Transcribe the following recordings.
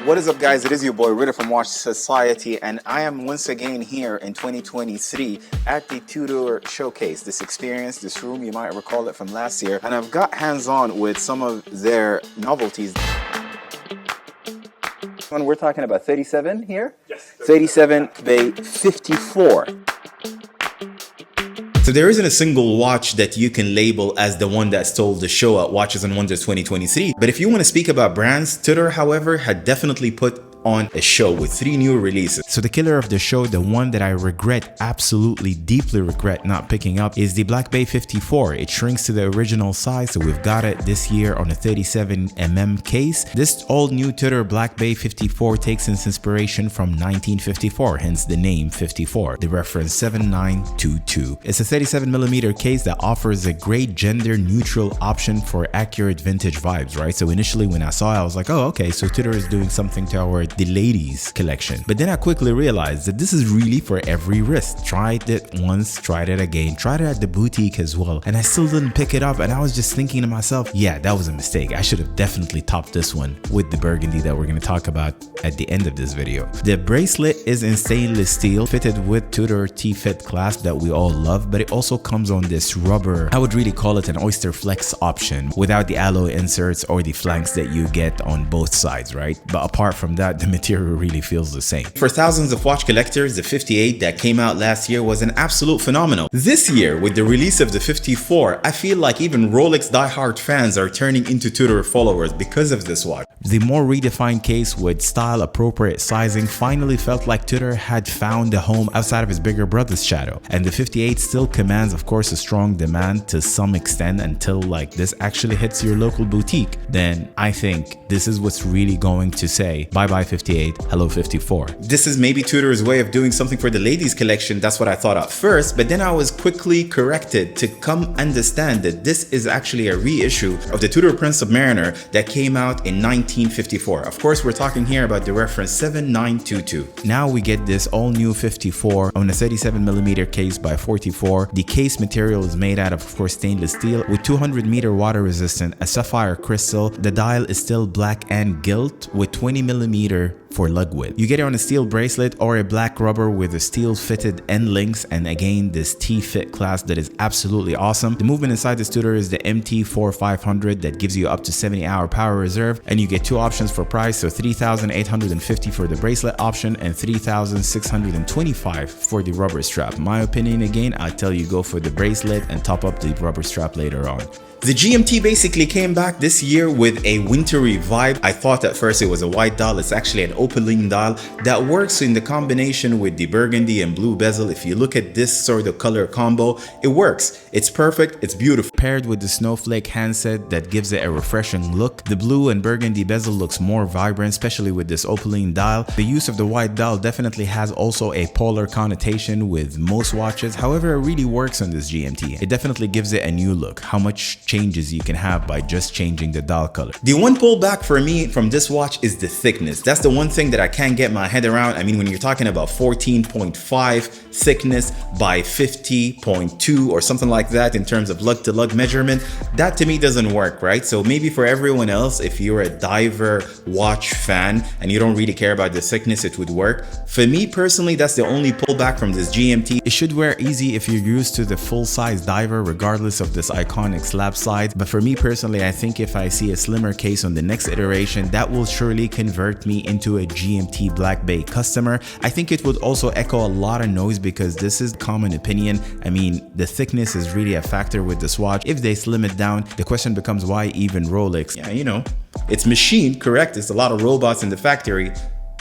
What is up, guys? It is your boy Ritter from Watch Society, and I am once again here in 2023 at the Tudor Showcase. This experience, this room, you might recall it from last year, and I've got hands-on with some of their novelties. When we're talking about 37 here? Yes. 37 Bay 54. So there isn't a single watch that you can label as the one that stole the show at Watches and Wonders 2023. But if you want to speak about brands, Tudor, however, had definitely put on a show with 3 new releases. So the killer of the show, the one that I regret, absolutely deeply regret not picking up, is the Black Bay 54. It shrinks to the original size, so we've got it this year on a 37mm case. This all new Tudor Black Bay 54 takes its inspiration from 1954, hence the name 54, the reference 7922. It's a 37mm case that offers a great gender neutral option for accurate vintage vibes, right? So initially when I saw it, I was like, oh, okay, so Tudor is doing something toward the ladies collection. But then I quickly realized that this is really for every wrist. Tried it once, tried it again, tried it at the boutique as well, and I still didn't pick it up. And I was just thinking to myself, yeah, that was a mistake. I should have definitely topped this one with the Burgundy that we're going to talk about at the end of this video. The bracelet is in stainless steel, fitted with Tudor T-Fit clasp that we all love, but it also comes on this rubber, I would really call it an Oyster Flex option, without the alloy inserts or the flanks that you get on both sides, right? But apart from that, the material really feels the same. For thousands of watch collectors, the 58 that came out last year was an absolute phenomenon. This year, with the release of the 54, I feel like even Rolex diehard fans are turning into Tudor followers because of this watch. The more redefined case with style appropriate sizing finally felt like Tudor had found a home outside of his bigger brother's shadow. And the 58 still commands, of course, a strong demand to some extent until like this actually hits your local boutique. Then I think this is what's really going to say bye-bye 58, hello 54. This is maybe Tudor's way of doing something for the ladies collection. That's what I thought at first, but then I was quickly corrected to come understand that this is actually a reissue of the Tudor Prince Submariner that came out in 1954. Of course, we're talking here about the reference 7922. Now we get this all new 54 on a 37mm case by 44. The case material is made out of course, stainless steel with 200-meter water resistant, a sapphire crystal. The dial is still black and gilt with 20mm for lug width. You get it on a steel bracelet or a black rubber with a steel fitted end links, and again this T-Fit clasp that is absolutely awesome. The movement inside this Tudor is the MT4500 that gives you up to 70-hour power reserve, and you get 2 options for price, so $3,850 for the bracelet option and $3,625 for the rubber strap. My opinion, again, I tell you go for the bracelet and top up the rubber strap later on. The GMT basically came back this year with a wintry vibe. I thought at first it was a white dial. It's actually an opaline dial that works in the combination with the burgundy and blue bezel. If you look at this sort of color combo, it works. It's perfect. It's beautiful. Paired with the snowflake handset that gives it a refreshing look. The blue and burgundy bezel looks more vibrant, especially with this opaline dial. The use of the white dial definitely has also a polar connotation with most watches. However, it really works on this GMT. It definitely gives it a new look. How much changes you can have by just changing the dial color. The one pullback for me from this watch is the thickness. That's the one thing that I can't get my head around. I mean, when you're talking about 14.5 thickness by 50.2 or something like that in terms of lug to lug measurement, that to me doesn't work, right? So maybe for everyone else, if you're a diver watch fan and you don't really care about the thickness, it would work. For me personally, that's the only pullback from this GMT. It should wear easy if you're used to the full-size diver, regardless of this iconic slab sides. But for me personally, I think if I see a slimmer case on the next iteration, that will surely convert me into a GMT Black Bay customer. I think it would also echo a lot of noise because this is common opinion. I mean, the thickness is really a factor with this watch. If they slim it down, the question becomes why even Rolex? Yeah, you know, it's machined, correct? It's a lot of robots in the factory,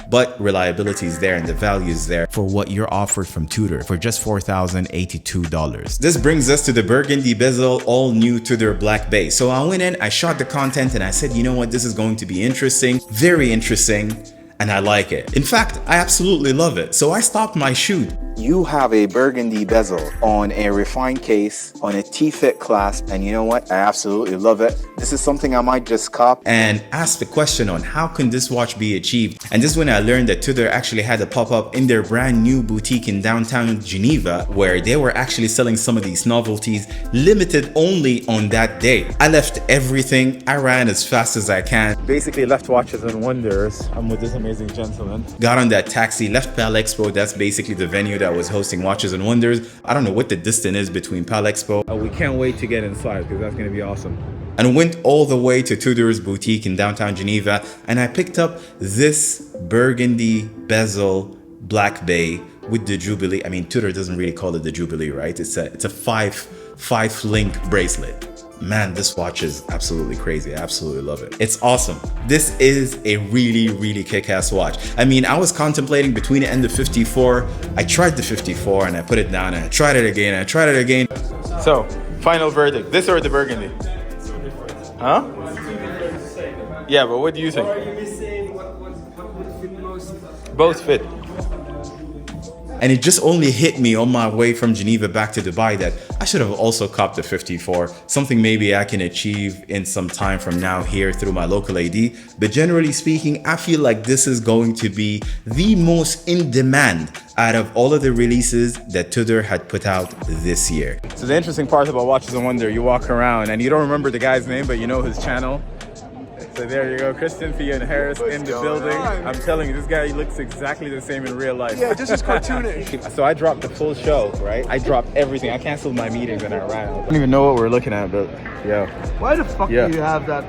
but reliability is there and the value is there for what you're offered from Tudor for just $4,082. This brings us to the Burgundy Bezel all new Tudor Black Bay. So I went in, I shot the content and I said, you know what, this is going to be interesting, very interesting, and I like it. In fact, I absolutely love it. So I stopped my shoot. You have a Burgundy bezel on a refined case on a T-Fit clasp, and you know what? I absolutely love it. this is something I might just cop and ask the question on how can this watch be achieved. And this is when I learned that Tudor actually had a pop-up in their brand new boutique in downtown Geneva, where they were actually selling some of these novelties limited only on that day. I left everything, I ran as fast as I can, basically left Watches and Wonders. I'm with this amazing gentleman, got on that taxi, left Pal Expo. That's basically the venue that was hosting Watches and Wonders. I don't know what the distance is between Pal Expo. We can't wait to get inside because that's going to be awesome. And went all the way to Tudor's boutique in downtown Geneva, and I picked up this Burgundy Bezel Black Bay with the Jubilee. I mean, Tudor doesn't really call it the Jubilee, right? It's a five link bracelet. Man, this watch is absolutely crazy. I absolutely love it. It's awesome. This is a really kick-ass watch. I mean, I was contemplating between it and the 54. I tried the 54 and I put it down, and I tried it again, and I tried it again. So, final verdict, this or the Burgundy? Huh? Yeah, but what do you think? Or are you missing what would fit most? Both fit. And it just only hit me on my way from Geneva back to Dubai that I should have also copped the 54, something maybe I can achieve in some time from now here through my local AD. But generally speaking, I feel like this is going to be the most in demand out of all of the releases that Tudor had put out this year. So the interesting part about Watches and Wonder, you walk around and you don't remember the guy's name, but you know his channel. So there you go, Christian Fia and Harris in the building. I'm telling you, this guy looks exactly the same in real life. Yeah, just as cartoonish. So I dropped the full show, right? I dropped everything. I canceled my meetings and I ran. I don't even know what we're looking at, but yeah. Why the fuck do you have that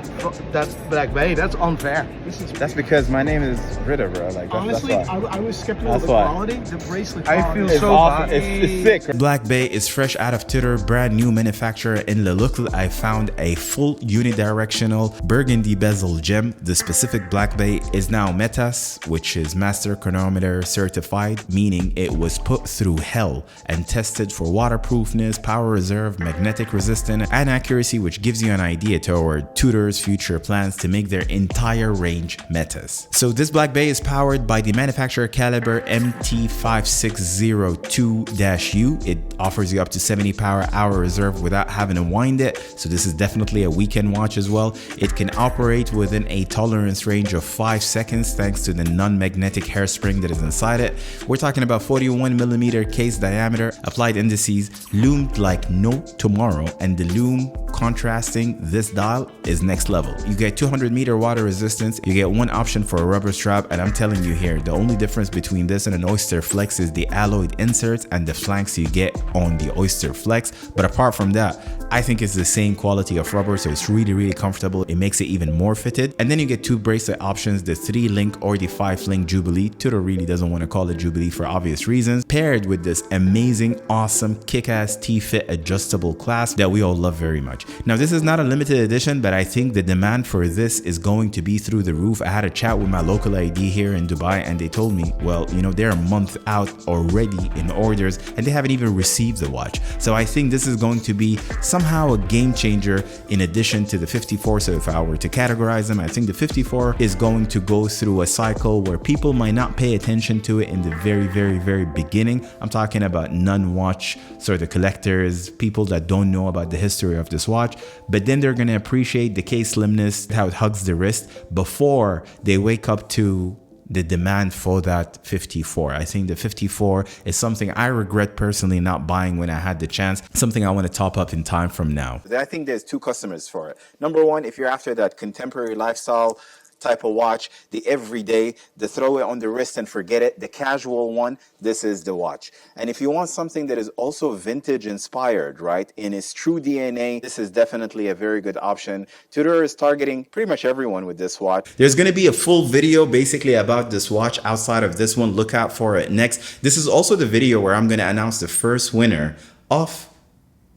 Black Bay? That's unfair. That's because my name is Ritter, bro. Like, honestly, that's why. I was skeptical of the quality. The bracelet quality. I feel so awesome. It's sick. Black Bay is fresh out of Tudor, brand new manufacturer in Le Locle. I found a full unidirectional Burgundy bezel gem. The specific Black Bay is now METAS, which is Master Chronometer certified, meaning it was put through hell and tested for waterproofness, power reserve, magnetic resistance, and accuracy, which gives you an idea toward Tudor's future plans to make their entire range METAS. So this Black Bay is powered by the manufacturer caliber MT5602-U. It offers you up to 70 power-hour reserve without having to wind it, so this is definitely a weekend watch as well. It can operate within a tolerance range of 5 seconds thanks to the non-magnetic hairspring that is inside it. We're talking about 41mm case diameter, applied indices, loomed like no tomorrow, and the loom contrasting this dial is next level. You get 200-meter water resistance, you get one option for a rubber strap, and I'm telling you here, the only difference between this and an Oyster Flex is the alloyed inserts and the flanks you get on the Oyster Flex. But apart from that, I think it's the same quality of rubber, so it's really comfortable. It makes it even more fitted. And then you get two bracelet options, the 3-link or the 5-link Jubilee. Tudor really doesn't want to call it Jubilee for obvious reasons, paired with this amazing, awesome, kick-ass T-fit adjustable clasp that we all love very much. Now, this is not a limited edition, but I think the demand for this is going to be through the roof. I had a chat with my local ID here in Dubai, and they told me, well, you know, they're a month out already in orders, and they haven't even received the watch. So I think this is going to be somehow a game changer in addition to the 54. So if I were to categorize them, I think the 54 is going to go through a cycle where people might not pay attention to it in the very beginning. I'm talking about non-watch sort of collectors, people that don't know about the history of this watch, but then they're going to appreciate the case slimness, how it hugs the wrist before they wake up to the demand for that 54. I think the 54 is something I regret personally not buying when I had the chance, something I want to top up in time from now. I think there's two customers for it. Number one, if you're after that contemporary lifestyle type of watch, the everyday, the throw it on the wrist and forget it, the casual one, this is the watch. And if you want something that is also vintage inspired, right, in its true DNA, this is definitely a very good option. Tudor is targeting pretty much everyone with this watch. There's going to be a full video basically about this watch outside of this one. Look out for it next. This is also the video where I'm going to announce the first winner of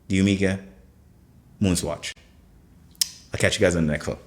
the Omega Moonswatch. I'll catch you guys on the next one.